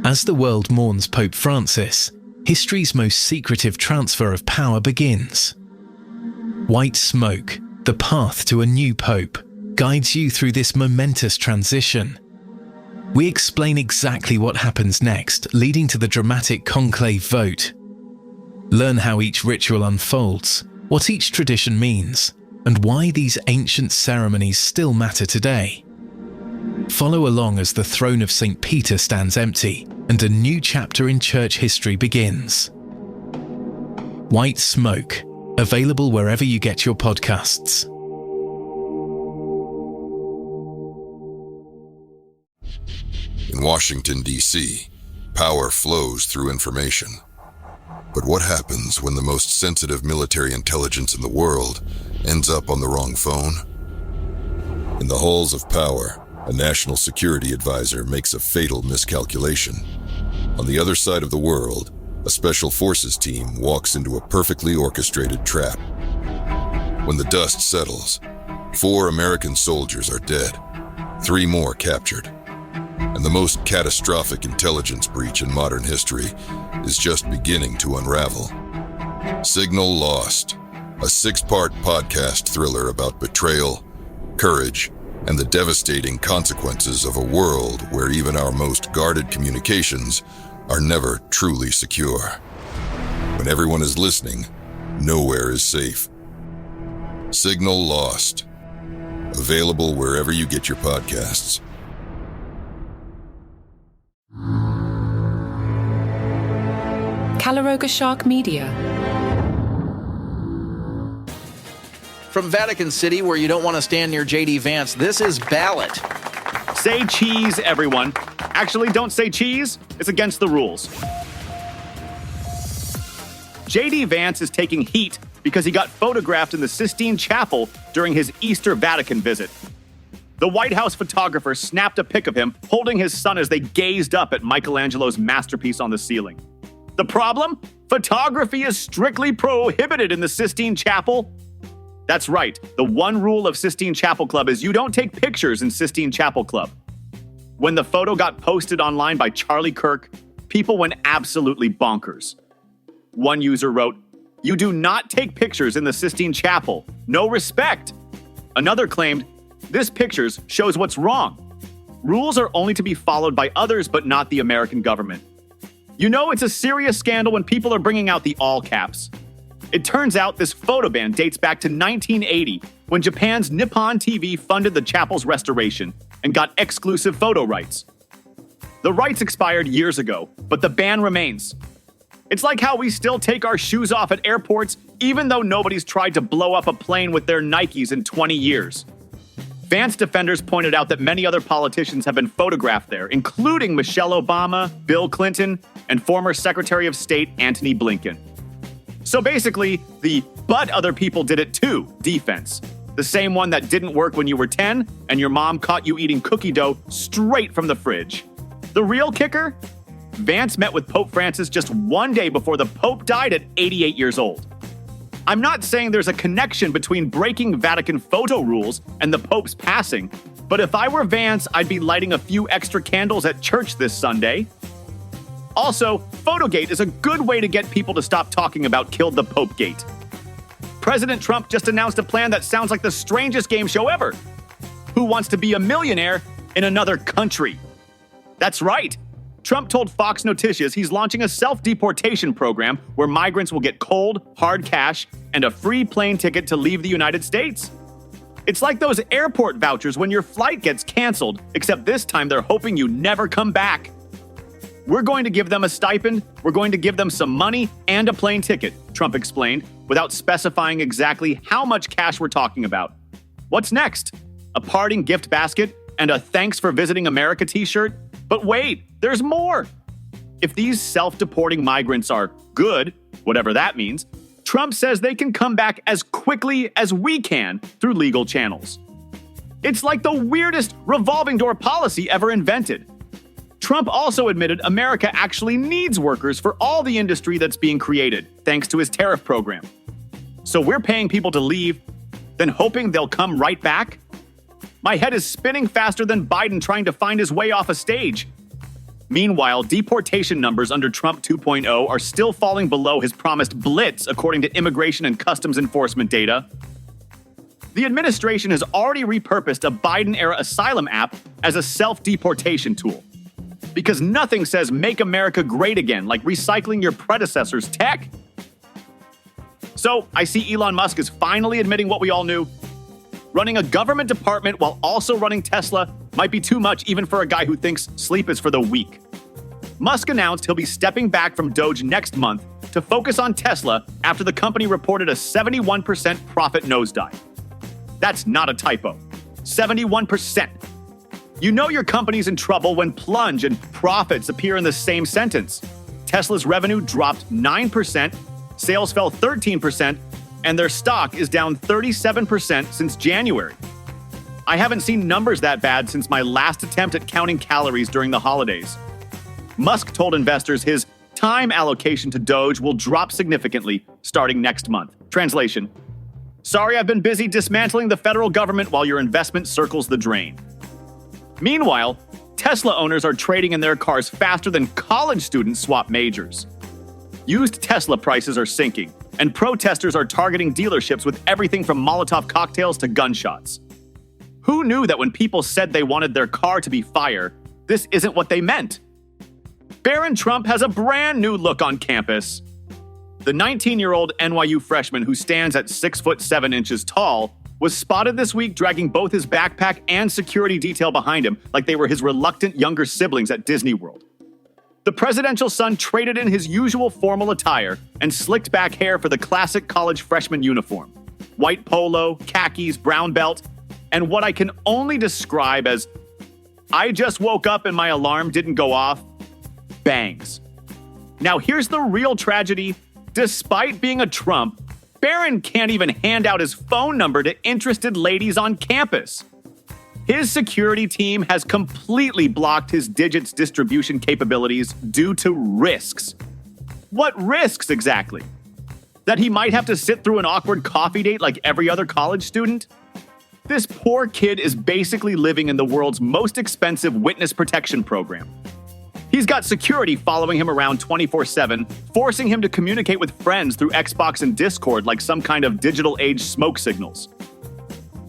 As the world mourns Pope Francis, history's most secretive transfer of power begins. White smoke, the path to a new pope, guides you through this momentous transition. We explain exactly what happens next, leading to the dramatic conclave vote. Learn how each ritual unfolds, what each tradition means, and why these ancient ceremonies still matter today. Follow along as the throne of St. Peter stands empty and a new chapter in church history begins. White Smoke, available wherever you get your podcasts. In Washington, D.C., power flows through information. But what happens when the most sensitive military intelligence in the world ends up on the wrong phone? In the halls of power, a national security advisor makes a fatal miscalculation. On the other side of the world, a special forces team walks into a perfectly orchestrated trap. When the dust settles, 4 American soldiers are dead, 3 more captured. And the most catastrophic intelligence breach in modern history is just beginning to unravel. Signal Lost, a 6-part podcast thriller about betrayal, courage, and the devastating consequences of a world where even our most guarded communications are never truly secure. When everyone is listening, nowhere is safe. Signal Lost, available wherever you get your podcasts. Calaroga Shark Media. From Vatican City, where you don't want to stand near J.D. Vance, this is Ballot. Say cheese, everyone. Actually, don't say cheese. It's against the rules. J.D. Vance is taking heat because he got photographed in the Sistine Chapel during his Easter Vatican visit. The White House photographer snapped a pic of him holding his son as they gazed up at Michelangelo's masterpiece on the ceiling. The problem? Photography is strictly prohibited in the Sistine Chapel. That's right. The one rule of Sistine Chapel Club is you don't take pictures in Sistine Chapel Club. When the photo got posted online by Charlie Kirk, people went absolutely bonkers. One user wrote, "You do not take pictures in the Sistine Chapel. No respect." Another claimed, "This pictures shows what's wrong. Rules are only to be followed by others but not the American government." You know it's a serious scandal when people are bringing out the all caps. It turns out this photo ban dates back to 1980, when Japan's Nippon TV funded the chapel's restoration and got exclusive photo rights. The rights expired years ago, but the ban remains. It's like how we still take our shoes off at airports even though nobody's tried to blow up a plane with their Nikes in 20 years. Vance defenders pointed out that many other politicians have been photographed there, including Michelle Obama, Bill Clinton, and former Secretary of State Antony Blinken. So basically, the "but other people did it too" defense. The same one that didn't work when you were 10 and your mom caught you eating cookie dough straight from the fridge. The real kicker? Vance met with Pope Francis just one day before the Pope died at 88 years old. I'm not saying there's a connection between breaking Vatican photo rules and the Pope's passing, but if I were Vance, I'd be lighting a few extra candles at church this Sunday. Also, Photogate is a good way to get people to stop talking about Killed the Pope Gate. President Trump just announced a plan that sounds like the strangest game show ever. Who wants to be a millionaire in another country? That's right. Trump told Fox Noticias he's launching a self-deportation program where migrants will get cold, hard cash and a free plane ticket to leave the United States. It's like those airport vouchers when your flight gets canceled, except this time they're hoping you never come back. We're going to give them a stipend, we're going to give them some money and a plane ticket, Trump explained, without specifying exactly how much cash we're talking about. What's next? A parting gift basket and a "Thanks for Visiting America" t-shirt? But wait, there's more! If these self-deporting migrants are good, whatever that means, Trump says they can come back as quickly as we can through legal channels. It's like the weirdest revolving door policy ever invented. Trump also admitted America actually needs workers for all the industry that's being created, thanks to his tariff program. So we're paying people to leave, then hoping they'll come right back? My head is spinning faster than Biden trying to find his way off a stage. Meanwhile, deportation numbers under Trump 2.0 are still falling below his promised blitz, according to Immigration and Customs Enforcement data. The administration has already repurposed a Biden-era asylum app as a self-deportation tool. Because nothing says "Make America Great Again" like recycling your predecessor's tech. So, I see Elon Musk is finally admitting what we all knew. Running a government department while also running Tesla might be too much even for a guy who thinks sleep is for the weak. Musk announced he'll be stepping back from Doge next month to focus on Tesla after the company reported a 71% profit nosedive. That's not a typo. 71%. You know your company's in trouble when plunge and profits appear in the same sentence. Tesla's revenue dropped 9%, sales fell 13%, and their stock is down 37% since January. I haven't seen numbers that bad since my last attempt at counting calories during the holidays. Musk told investors his time allocation to Doge will drop significantly starting next month. Translation: sorry, I've been busy dismantling the federal government while your investment circles the drain. Meanwhile, Tesla owners are trading in their cars faster than college students swap majors. Used Tesla prices are sinking, and protesters are targeting dealerships with everything from Molotov cocktails to gunshots. Who knew that when people said they wanted their car to be fire, this isn't what they meant? Barron Trump has a brand new look on campus. The 19-year-old NYU freshman who stands at 6'7" tall was spotted this week dragging both his backpack and security detail behind him like they were his reluctant younger siblings at Disney World. The presidential son traded in his usual formal attire and slicked back hair for the classic college freshman uniform. White polo, khakis, brown belt, and what I can only describe as, "I just woke up and my alarm didn't go off," bangs. Now here's the real tragedy. Despite being a Trump, Barron can't even hand out his phone number to interested ladies on campus. His security team has completely blocked his digits distribution capabilities due to risks. What risks exactly? That he might have to sit through an awkward coffee date like every other college student? This poor kid is basically living in the world's most expensive witness protection program. He's got security following him around 24/7, forcing him to communicate with friends through Xbox and Discord like some kind of digital age smoke signals.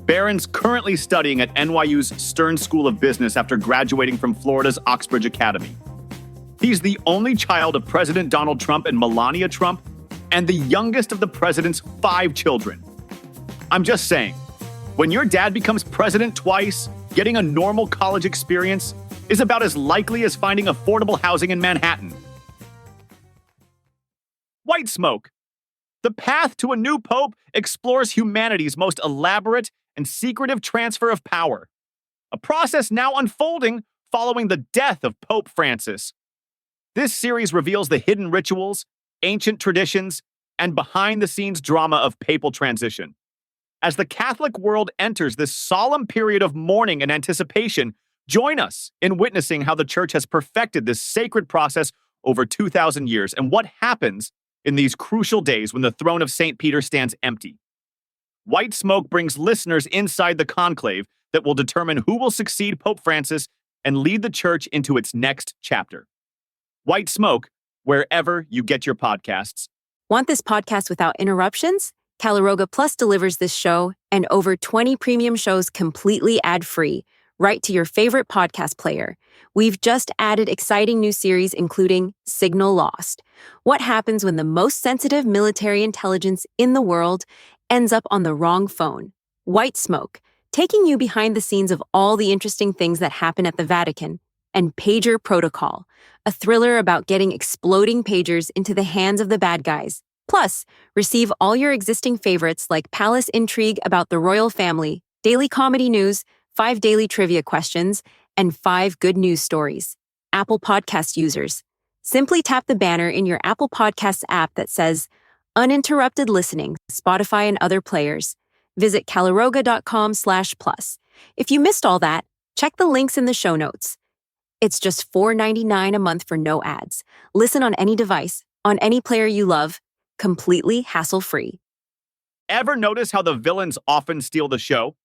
Barron's currently studying at NYU's Stern School of Business after graduating from Florida's Oxbridge Academy. He's the only child of President Donald Trump and Melania Trump, and the youngest of the president's 5 children. I'm just saying, when your dad becomes president twice, getting a normal college experience is about as likely as finding affordable housing in Manhattan. White smoke. The path to a new pope explores humanity's most elaborate and secretive transfer of power, a process now unfolding following the death of Pope Francis. This series reveals the hidden rituals, ancient traditions, and behind-the-scenes drama of papal transition. As the Catholic world enters this solemn period of mourning and anticipation, join us in witnessing how the Church has perfected this sacred process over 2,000 years and what happens in these crucial days when the throne of St. Peter stands empty. White Smoke brings listeners inside the conclave that will determine who will succeed Pope Francis and lead the Church into its next chapter. White Smoke, wherever you get your podcasts. Want this podcast without interruptions? Caliroga Plus delivers this show and over 20 premium shows completely ad-free, right to your favorite podcast player. We've just added exciting new series including Signal Lost. What happens when the most sensitive military intelligence in the world ends up on the wrong phone? White Smoke, taking you behind the scenes of all the interesting things that happen at the Vatican. And Pager Protocol, a thriller about getting exploding pagers into the hands of the bad guys. Plus, receive all your existing favorites like Palace Intrigue about the royal family, daily comedy news, 5 daily trivia questions, and 5 good news stories. Apple Podcast users, simply tap the banner in your Apple Podcasts app that says, Uninterrupted Listening, Spotify and other players. Visit caliroga.com/plus. If you missed all that, check the links in the show notes. It's just $4.99 a month for no ads. Listen on any device, on any player you love, completely hassle-free. Ever notice how the villains often steal the show?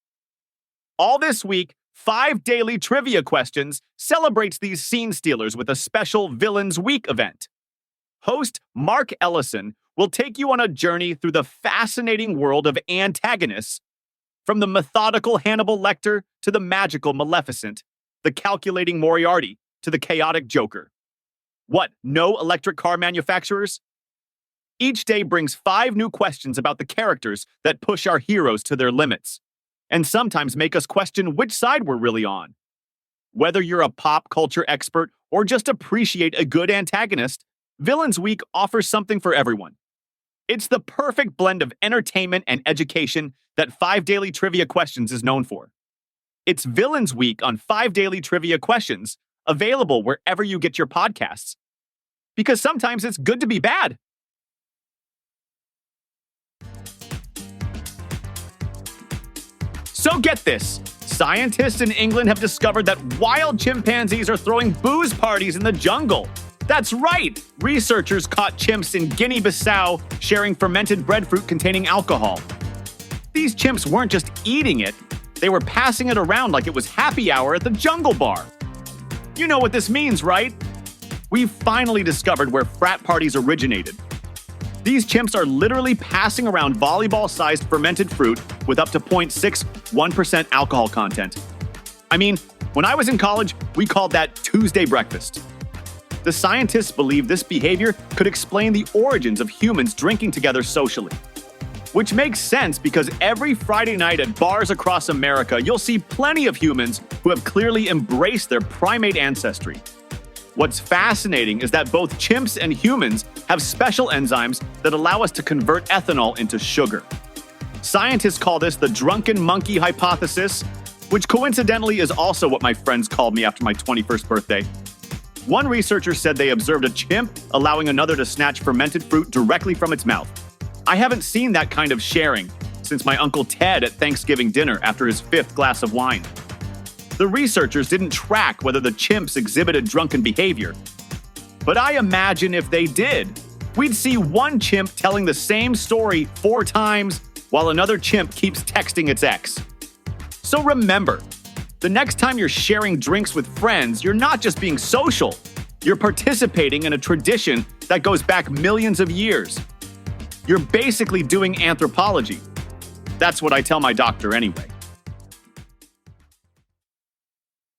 All this week, 5 Daily Trivia Questions celebrates these scene stealers with a special Villains Week event. Host Mark Ellison will take you on a journey through the fascinating world of antagonists, from the methodical Hannibal Lecter to the magical Maleficent, the calculating Moriarty to the chaotic Joker. What, no electric car manufacturers? Each day brings 5 new questions about the characters that push our heroes to their limits, and sometimes make us question which side we're really on. Whether you're a pop culture expert or just appreciate a good antagonist, Villains Week offers something for everyone. It's the perfect blend of entertainment and education that 5 Daily Trivia Questions is known for. It's Villains Week on 5 Daily Trivia Questions, available wherever you get your podcasts. Because sometimes it's good to be bad. So get this. Scientists in England have discovered that wild chimpanzees are throwing booze parties in the jungle. That's right! Researchers caught chimps in Guinea-Bissau sharing fermented breadfruit containing alcohol. These chimps weren't just eating it, they were passing it around like it was happy hour at the jungle bar. You know what this means, right? We've finally discovered where frat parties originated. These chimps are literally passing around volleyball-sized fermented fruit with up to 0.61% alcohol content. I mean, when I was in college, we called that Tuesday breakfast. The scientists believe this behavior could explain the origins of humans drinking together socially. Which makes sense because every Friday night at bars across America, you'll see plenty of humans who have clearly embraced their primate ancestry. What's fascinating is that both chimps and humans have special enzymes that allow us to convert ethanol into sugar. Scientists call this the drunken monkey hypothesis, which coincidentally is also what my friends called me after my 21st birthday. One researcher said they observed a chimp allowing another to snatch fermented fruit directly from its mouth. I haven't seen that kind of sharing since my Uncle Ted at Thanksgiving dinner after his 5th glass of wine. The researchers didn't track whether the chimps exhibited drunken behavior. But I imagine if they did, we'd see one chimp telling the same story 4 times while another chimp keeps texting its ex. So remember, the next time you're sharing drinks with friends, you're not just being social. You're participating in a tradition that goes back millions of years. You're basically doing anthropology. That's what I tell my doctor anyway.